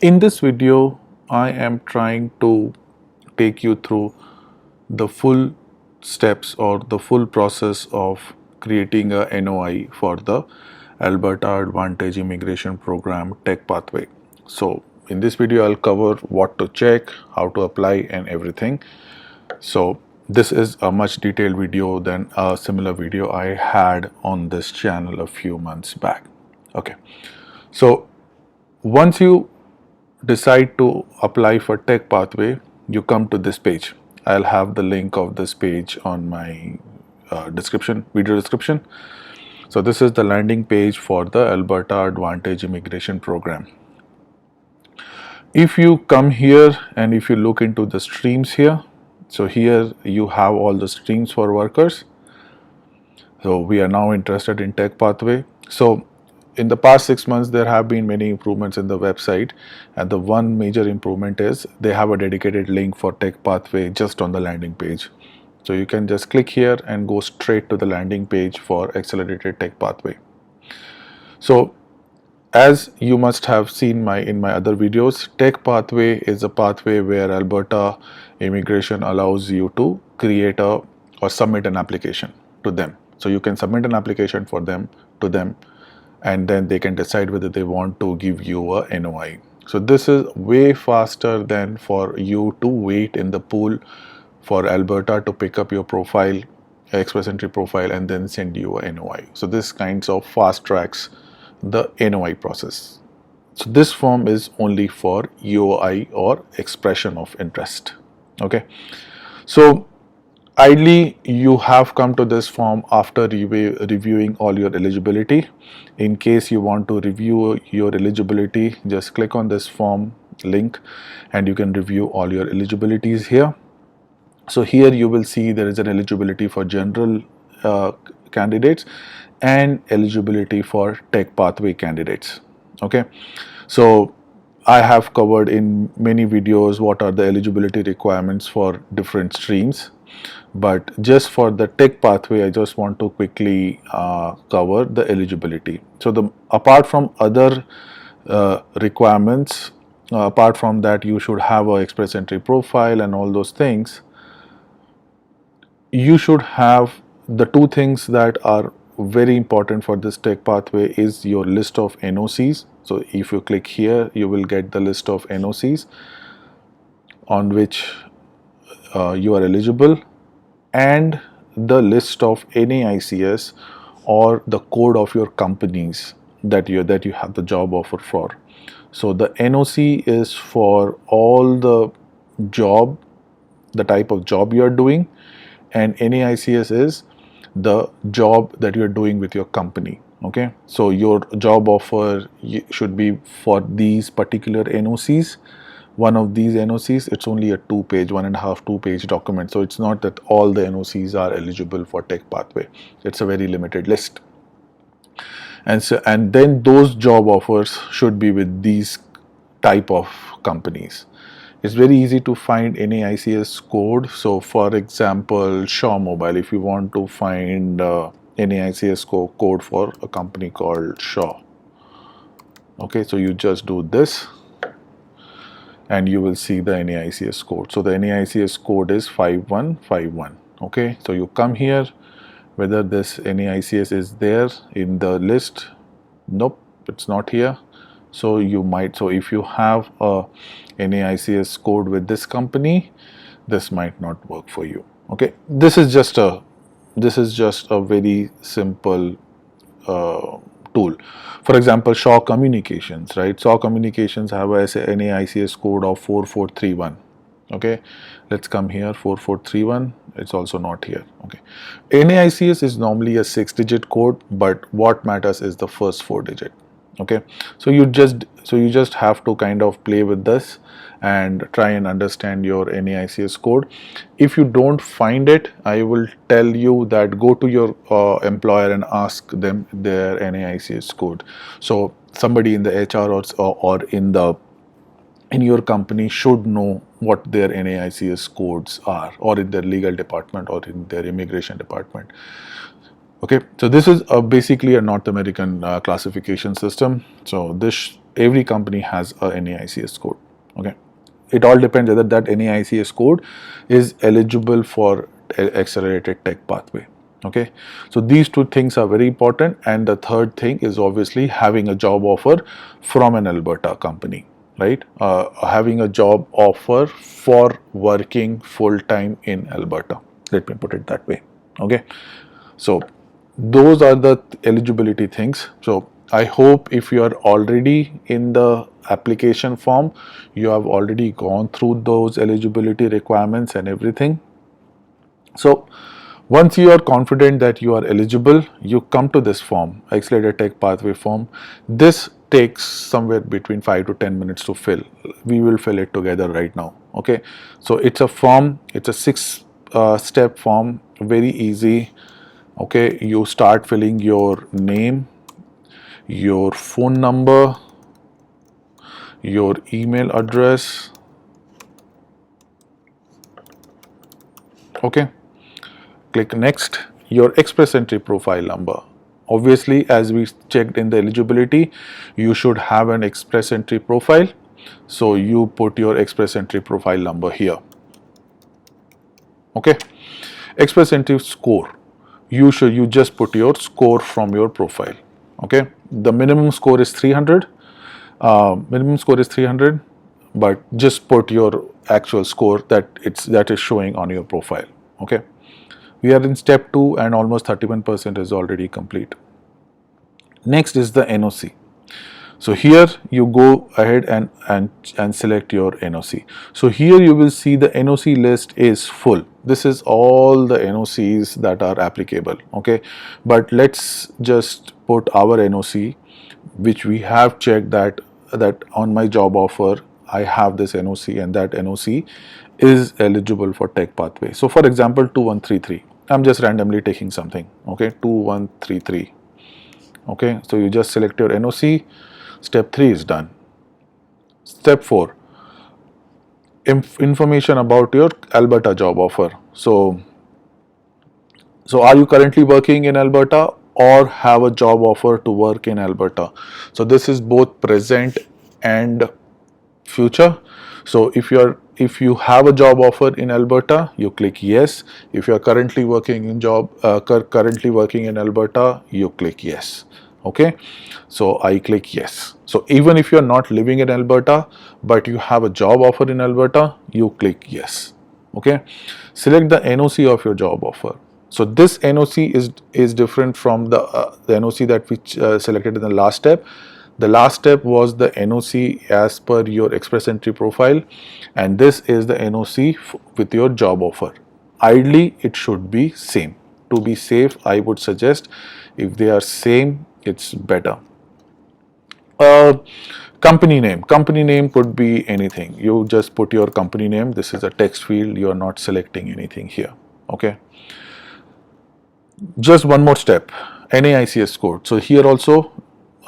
In this video, I am trying to take you through the full steps or the full process of creating a NOI for the Alberta Advantage Immigration Program Tech Pathway. So in this video, I'll cover what to check, how to apply and everything. So this is a much detailed video than a similar video I had on this channel a few months back. Okay, so once you decide to apply for Tech Pathway, you come to this page. I'll have the link of this page on my video description. So this is the landing page for the Alberta Advantage Immigration Program. If you come here and if you look into the streams here, so here you have all the streams for workers. So we are now interested in Tech Pathway. So in the past 6 months, there have been many improvements in the website, and the one major improvement is they have a dedicated link for Tech Pathway just on the landing page. So you can just click here and go straight to the landing page for accelerated Tech Pathway. So as you must have seen in my other videos, Tech Pathway is a pathway where Alberta Immigration allows you to create or submit an application to them. So you can submit an application to them, and then they can decide whether they want to give you a NOI. So this is way faster than for you to wait in the pool for Alberta to pick up your profile, Express Entry profile, and then send you a NOI. So this kinds of fast tracks the NOI process. So this form is only for EOI or expression of interest. Okay, so ideally you have come to this form after reviewing all your eligibility. In case you want to review your eligibility, just click on this form link and you can review all your eligibilities here. So here you will see there is an eligibility for general candidates and eligibility for Tech Pathway candidates. Okay, so I have covered in many videos what are the eligibility requirements for different streams, but just for the Tech Pathway I just want to quickly cover the eligibility. So apart from other requirements, apart from that you should have a Express Entry profile and all those things. You should have the two things that are very important for this Tech Pathway is your list of NOCs. So if you click here, you will get the list of NOCs on which you are eligible, and the list of NAICS or the code of your companies that you have the job offer for. So the NOC is for all the type of job you are doing, and NAICS is the job that you're doing with your company. Okay, so your job offer should be for these particular NOCs. One of these NOCs, it's only a 2-page document, so it's not that all the NOCs are eligible for Tech Pathway. It's a very limited list, and then those job offers should be with these type of companies. It's very easy to find NAICS code. So for example, Shaw Mobile, if you want to find NAICS code for a company called Shaw, okay, so you just do this and you will see the NAICS code. So the NAICS code is 5151. Okay, so you come here, whether this NAICS is there in the list. Nope, it's not here. So if you have a NAICS code with this company, this might not work for you. Okay, this is just a very simple tool. For example, Shaw Communications, right? Shaw Communications have a NAICS code of 4431. Okay, let's come here, 4431. It's also not here. Okay, NAICS is normally a 6-digit code, but what matters is the first 4-digit. Okay, so you just have to kind of play with this and try and understand your NAICS code. If you don't find it, I will tell you that go to your employer and ask them their NAICS code. So somebody in the HR or in your company should know what their NAICS codes are, or in their legal department or in their immigration department. Okay, so this is basically a North American classification system. So this every company has a NAICS code. Okay, it all depends whether that NAICS code is eligible for accelerated tech pathway. Okay, so these two things are very important, and the third thing is obviously having a job offer from an Alberta company, right? Having a job offer for working full time in Alberta. Let me put it that way. Okay, so those are the eligibility things. So I hope if you are already in the application form, you have already gone through those eligibility requirements and everything. So once you are confident that you are eligible, you come to this form, Accelerated Tech Pathway form. This takes somewhere between 5 to 10 minutes to fill. We will fill it together right now. Okay, so it's a form, it's a 6 step form, very easy. Okay, you start filling your name, your phone number, your email address. Okay, click next. Your express entry profile number. Obviously, as we checked in the eligibility, you should have an express entry profile. So you put your express entry profile number here. Okay, express entry score. You just put your score from your profile. Okay, the minimum score is 300. Minimum score is 300, but just put your actual score that is showing on your profile. Okay, we are in step 2 and almost 31% is already complete. Next is the NOC. So here you go ahead and select your NOC. So here you will see the NOC list is full. This is all the NOCs that are applicable. Okay, but let's just put our NOC, which we have checked that on my job offer I have this NOC, and that NOC is eligible for tech pathway. So for example, 2133. I'm just randomly taking something. Okay, 2133. Okay, so you just select your NOC. Step 3 is done. Step 4, information about your Alberta job offer. So are you currently working in Alberta or have a job offer to work in Alberta? So this is both present and future. So if you have a job offer in Alberta, you click yes. If you are currently working in Alberta, you click yes. Okay, so I click yes. So even if you are not living in Alberta but you have a job offer in Alberta, you click yes. Okay, select the NOC of your job offer. So this NOC is different from the NOC that we selected in the last step. The last step was the NOC as per your express entry profile, and this is the NOC with your job offer. Ideally, it should be same. To be safe, I would suggest if they are same, it's better. Company name could be anything. You just put your company name. This is a text field. You are not selecting anything here. Okay. Just one more step, NAICS code. So here also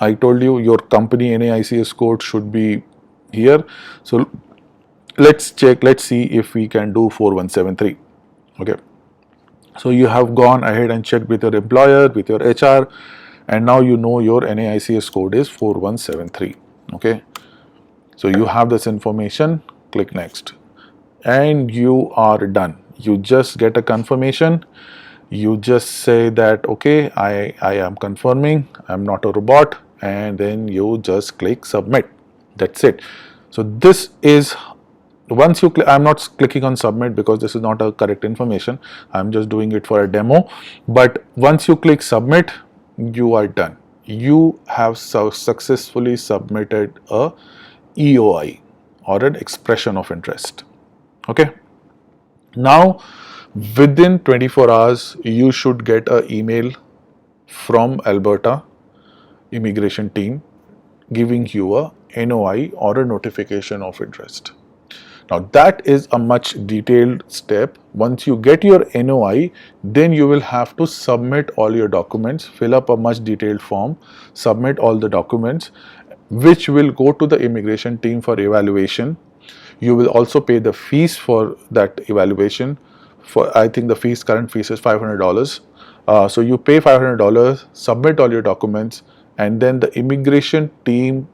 I told you your company NAICS code should be here. So let's see if we can do 4173. Okay, so you have gone ahead and checked with your employer, with your HR, and now you know your NAICS code is 4173. Okay, so you have this information. Click next and you are done. You just get a confirmation. You just say that okay, I am confirming, I'm not a robot, and then you just click submit. That's it. So this is, once you click, I'm not clicking on submit because this is not a correct information. I'm just doing it for a demo. But once you click submit, you are done. You have successfully submitted a EOI, or an expression of interest. Okay. Now within 24 hours, you should get an email from Alberta immigration team giving you a NOI or a notification of interest. Now that is a much detailed step. Once you get your NOI, then you will have to submit all your documents, fill up a much detailed form, submit all the documents, which will go to the immigration team for evaluation. You will also pay the fees for that evaluation. For I think the current fees is $500. So you pay $500, submit all your documents, and then the immigration team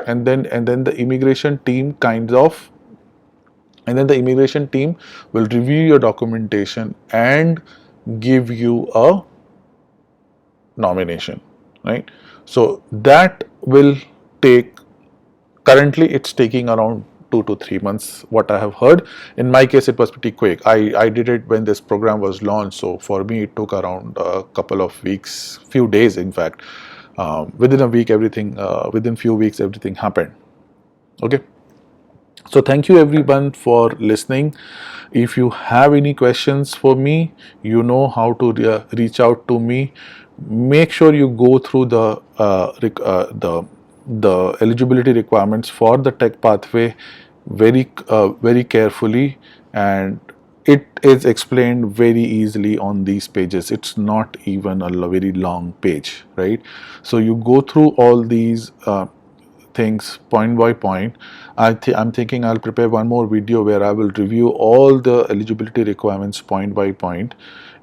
and then the immigration team will review your documentation and give you a nomination, right? So that will take, currently it's taking around 2 to 3 months, what I have heard. In my case it was pretty quick. I did it when this program was launched, so for me it took around a couple of weeks, few days in fact. Within a week everything, within few weeks everything happened. Okay, so thank you everyone for listening. If you have any questions for me, you know how to reach out to me. Make sure you go through the eligibility requirements for the tech pathway very carefully, and it is explained very easily on these pages. It's not even a very long page, right? So you go through all these things point by point. I'm thinking I'll prepare one more video where I will review all the eligibility requirements point by point,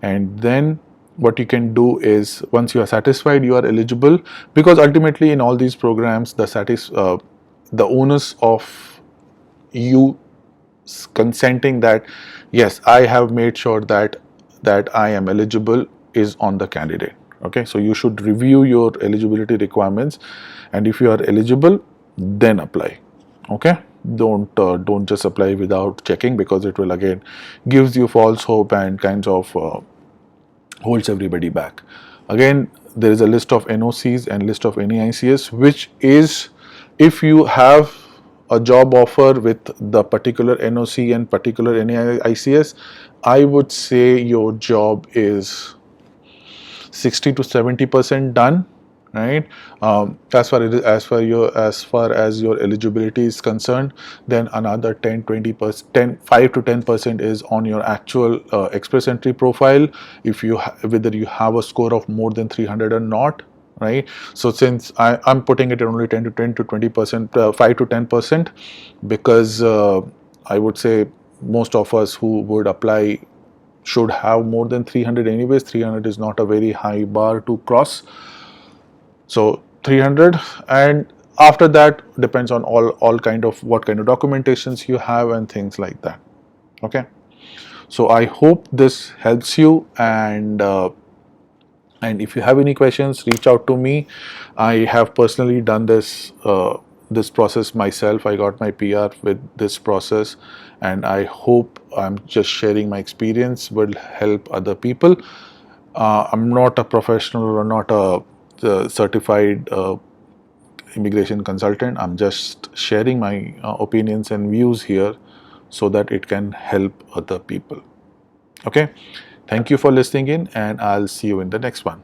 and then what you can do is, once you are satisfied you are eligible, because ultimately in all these programs the onus of you consenting that yes, I have made sure that I am eligible is on the candidate. Okay, so you should review your eligibility requirements, and if you are eligible, then apply. Okay, don't just apply without checking, because it will again gives you false hope and kinds of holds everybody back. Again, there is a list of NOCs and list of NAICS, which is, if you have a job offer with the particular NOC and particular NAICS, I would say your job is 60 to 70% done, right? As far as your eligibility is concerned, then another 10-20%, 5 to 10% is on your actual express entry profile, if you whether you have a score of more than 300 or not, right? So since I'm putting it at only 10 to 20%, 5 to 10%, because I would say most of us who would apply should have more than 300 anyways. 300 is not a very high bar to cross, so 300, and after that depends on all kind of what kind of documentations you have and things like that. Okay, so I hope this helps you, and if you have any questions, reach out to me. I have personally done this process myself. I got my PR with this process, and I hope I'm just sharing my experience will help other people. I'm not a professional or not a certified immigration consultant. I'm just sharing my opinions and views here so that it can help other people. Okay, thank you for listening in, and I'll see you in the next one.